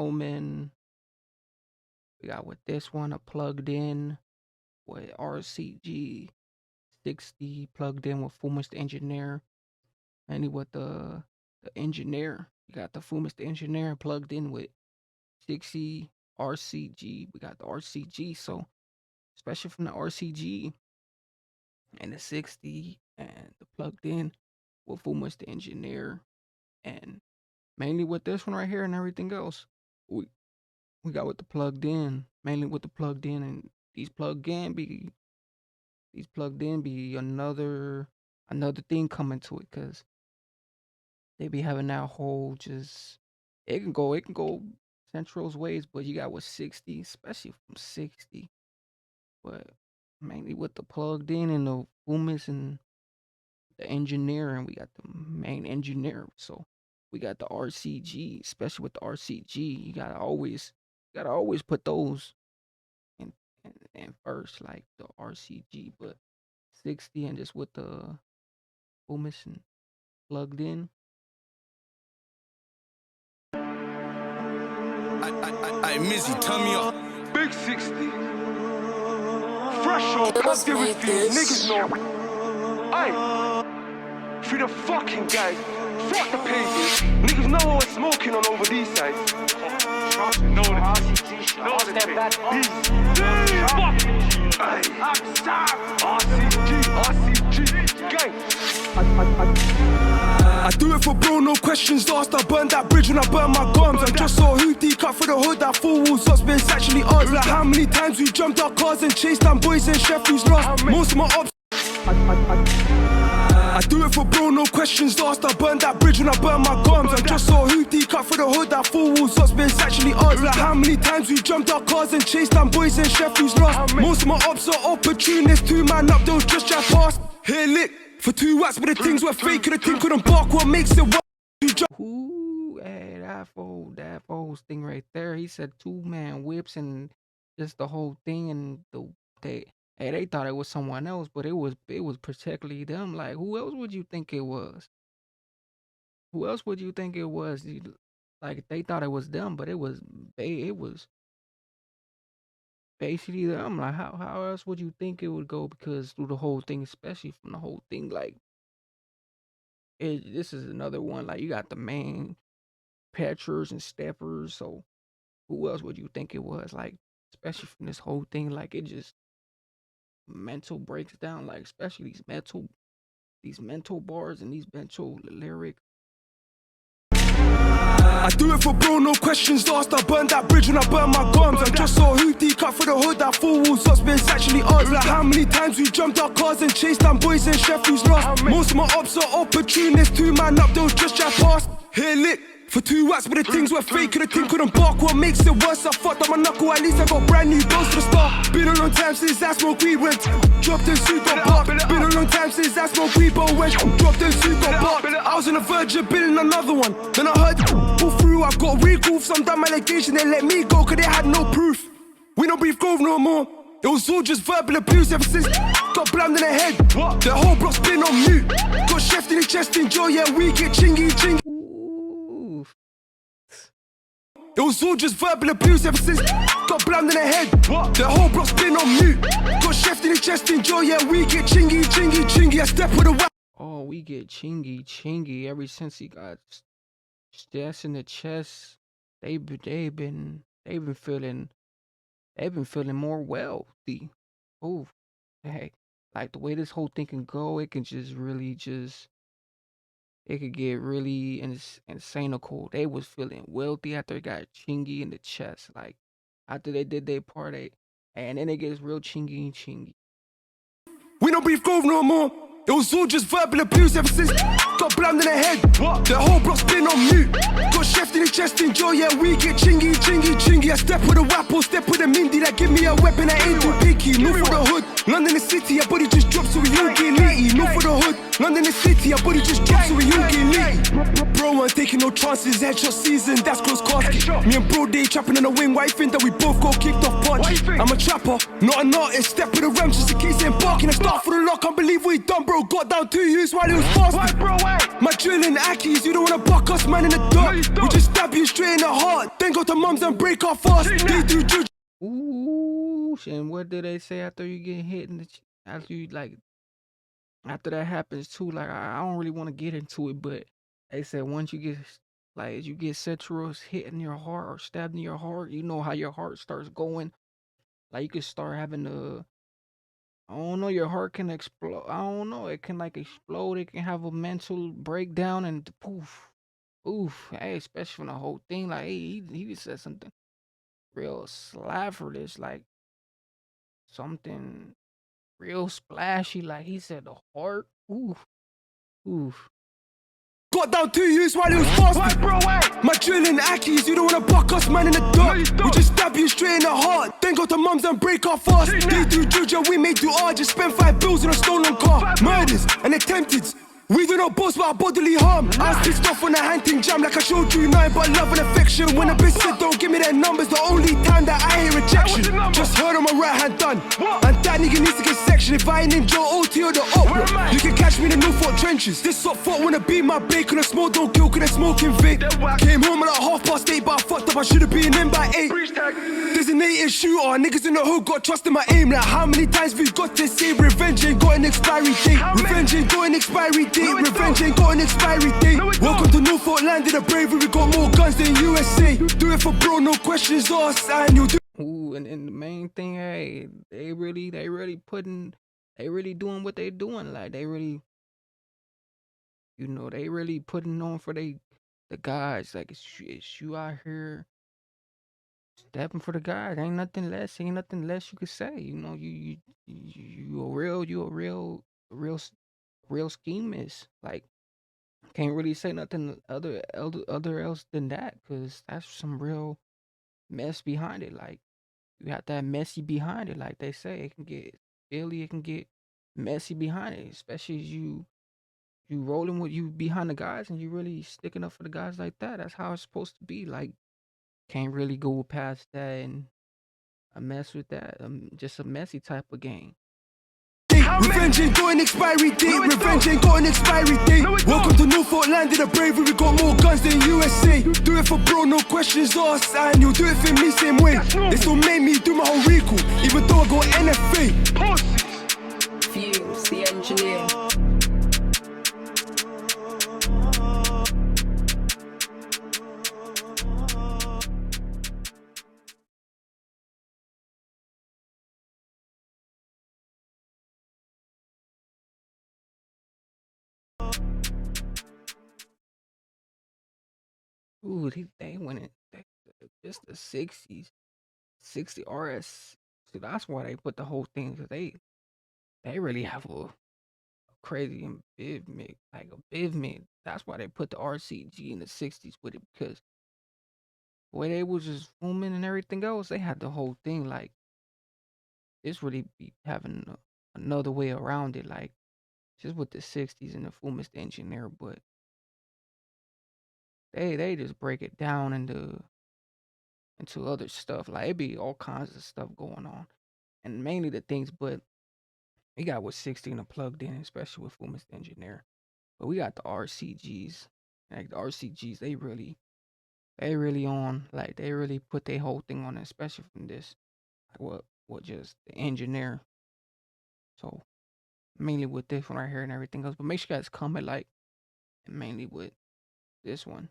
Roman. We got with this one a plugged in with RCG 60 plugged in with Fumez the engineer. Mainly with the engineer. You got the Fumez the engineer plugged in with 60 RCG. We got the RCG, so especially from the RCG and the 60 and the plugged in with Fumez the engineer, and mainly with this one right here and everything else. We got with the plugged in, mainly with the plugged in, and these plugged in be another thing coming to it, because they be having that whole just it can go Central's ways, but you got with 60, especially from 60. But mainly with the plugged in and the Fumez and the engineer, and we got the main engineer. So we got the RCG, especially with the RCG. You gotta always put those in first, like the RCG, but 60 and just with the Fumez and plugged in. Hey, Mizzy, turn me up. Big 60. Fresh on, plugged in with these niggas know. Aye. Free the fucking gang. Fuck the pages. Niggas know what we're smoking on over these sides. Trust me, know the RCG shit. Know the thing. Aye. RCG gang. I do it for bro, no questions asked. I burned that bridge when I burned my gums. I just saw Hoopty cut through the hood, that four walls up, it's actually odds. Like how many times we jumped our cars and chased down boys in Sheffield's lost. Most of my ops I do it for bro, no questions asked. I burned that bridge when I burned my gums. I just saw Hoopty cut through the hood, that four walls up, it's actually odds. Like how many times we jumped our cars and chased down boys in Sheffield's lost. Most of my ops are opportunists, 2 man up, they'll just drive past. Here lit for 2 watts, but the things were fake, and the team couldn't bark. What makes it work? Ooh, hey, that fool's thing right there. He said 2-man whips and just the whole thing, and they thought it was someone else, but it was particularly them. Like, who else would you think it was? Who else would you think it was? Like, they thought it was them, but it was basically them. Like, how else would you think it would go? Because through the whole thing, especially from the whole thing, like, this is another one. Like, you got the main patchers and steppers. So who else would you think it was? Like, especially from this whole thing, like, it just mental breaks down. Like, especially these mental bars and these mental lyrics. I do it for bro, no questions asked. I burned that bridge when I burned my gums. I just saw Hoopty cut through the hood, that four walls up, it's actually odds. Like how many times we jumped our cars and chased down boys in Sheffield's lost. Most of my ops are opportunists, 2 man up, they'll just drive past. Here lit for 2 watts, but the things were fake, and the team couldn't bark. What makes it worse? I fucked up my knuckle, at least I got brand new goals to the start. Been a long time since I smoked weed, went dropped and suit got bark. Been a long time since I smoked weed, but went dropped and suit got bark. I was on the verge of building another one, then I heard pull through. I got recall for some dumb allegation, they let me go cause they had no proof. We don't breathe grove no more. It was all just verbal abuse ever since got blammed in the head. The whole block's been on mute. Got chef in the chest in jail, yeah, we get chingy. It was all just verbal abuse ever since got blammed in the head. The whole block's been on mute. Got chef in the chest in jail, yeah, we get chingy. I step with a whack. Oh, we get chingy ever since he got chest in the chest. They've been feeling more wealthy. Oh, hey, like the way this whole thing can go, it can just really it could get really insanical. They was feeling wealthy after they got chingy in the chest. Like after they did their party, and then it gets real chingy. We don't breathe grove no more. It was all just verbal abuse ever since got blammed in the head. The whole block's been on mute. Got chef in the chest in jail, yeah, we get chingy. I step with a wap or step with a Mindy that give me a weapon that ain't too picky. Move for the hood. London the city, your body just drops so we all get litty. North of the hood, London the city, your body just drops so we all get litty. Bro, ain't taking no chances, headshot season, that's close casket. Me and bro, they trapping on the wing, why you think that we both got kicked off punch? I'm a trapper, not an artist, step with the ramp just in case they embarking. I start for the lock, can't believe what he done, bro. Got down 2 years while he was fasting. My drilling Ackies, you don't wanna buck us, man, in the dirt. We just stab you straight in the heart, then go to mums and break our fast. They do juju. Ooh, and what do they say after you get hit in the after you like after that happens too? Like I don't really want to get into it, but they said once you get like you get centrals hit in your heart or stabbed in your heart, you know how your heart starts going. Like you can start having I don't know, your heart can explode. I don't know, it can like explode. It can have a mental breakdown and poof, oof. Hey, especially when the whole thing like hey, he just said something real slaverish, like something real splashy, like he said the heart. Oof, oof. Got down 2 years while he was fasting. My drilling Ackies, you don't wanna buck us, man, in the dirt. We just stab you straight in the heart, then go to mums and break our fast. They do juju, we may do art, just spend 5 bills on a stolen car. Murders and attempted. We do not boast about bodily harm. I was pissed off on a hunting jam like I showed you nothing but love and affection. When a bitch said don't give me their numbers, the only time that I hear rejection. Just heard on my right hand done, and that nigga needs to get section. If I ain't in Joe OT or the up, you can catch me in the Newport trenches. This up foot wanna be my bacon, a smoke don't kill, cause they're smoking vape. Came home at like 8:30, but I fucked up, I should've been in by 8. Designated shooter, niggas in the hood got trust in my aim. Like how many times we got to say revenge ain't got an expiry date. Revenge ain't got an expiry date. Revenge ain't got an expiry date. Welcome to Newport, land of the bravery. We got more guns than USA. Do it for bro, no questions asked, and you do. Ooh, and the main thing, hey, they really doing what they doing. Like they really, they really putting on for the guys. Like it's you out here stepping for the guys. Ain't nothing less. Ain't nothing less you could say. You a real schemist. Like can't really say nothing other else than that, because that's some real mess behind it. Like you got that messy behind it, like they say. It can get Billy, it can get messy behind it, especially as you rolling with you behind the guys and you really sticking up for the guys like that. That's how it's supposed to be. Like can't really go past that and a mess with that. Just a messy type of game. Revenge ain't got an expiry date. Revenge ain't got an expiry date. Welcome to Newport, land of the bravery. We got more guns than USA. Do it for bro, no questions asked, and you'll do it for me same way. They still made me do my whole recall, even though I got NFA. Fumez, the engineer. Ooh, they went in just the 60s, 60 RS. See, that's why they put the whole thing, because they really have a crazy and big mix, like a big mix. That's why they put the RCG in the 60s with it, because the way they was just booming and everything else, they had the whole thing. Like this really be having another way around it, like just with the 60s and the Fumez engineer, but they just break it down into other stuff. Like it be all kinds of stuff going on, and mainly the things. But we got with 16 and plugged in, especially with Fumez engineer. But we got the RCGs. Like the RCGs, they really on. Like they really put their whole thing on it, especially from this. Like what just the engineer. So mainly with this one right here and everything else. But make sure you guys comment, like, and mainly with this one.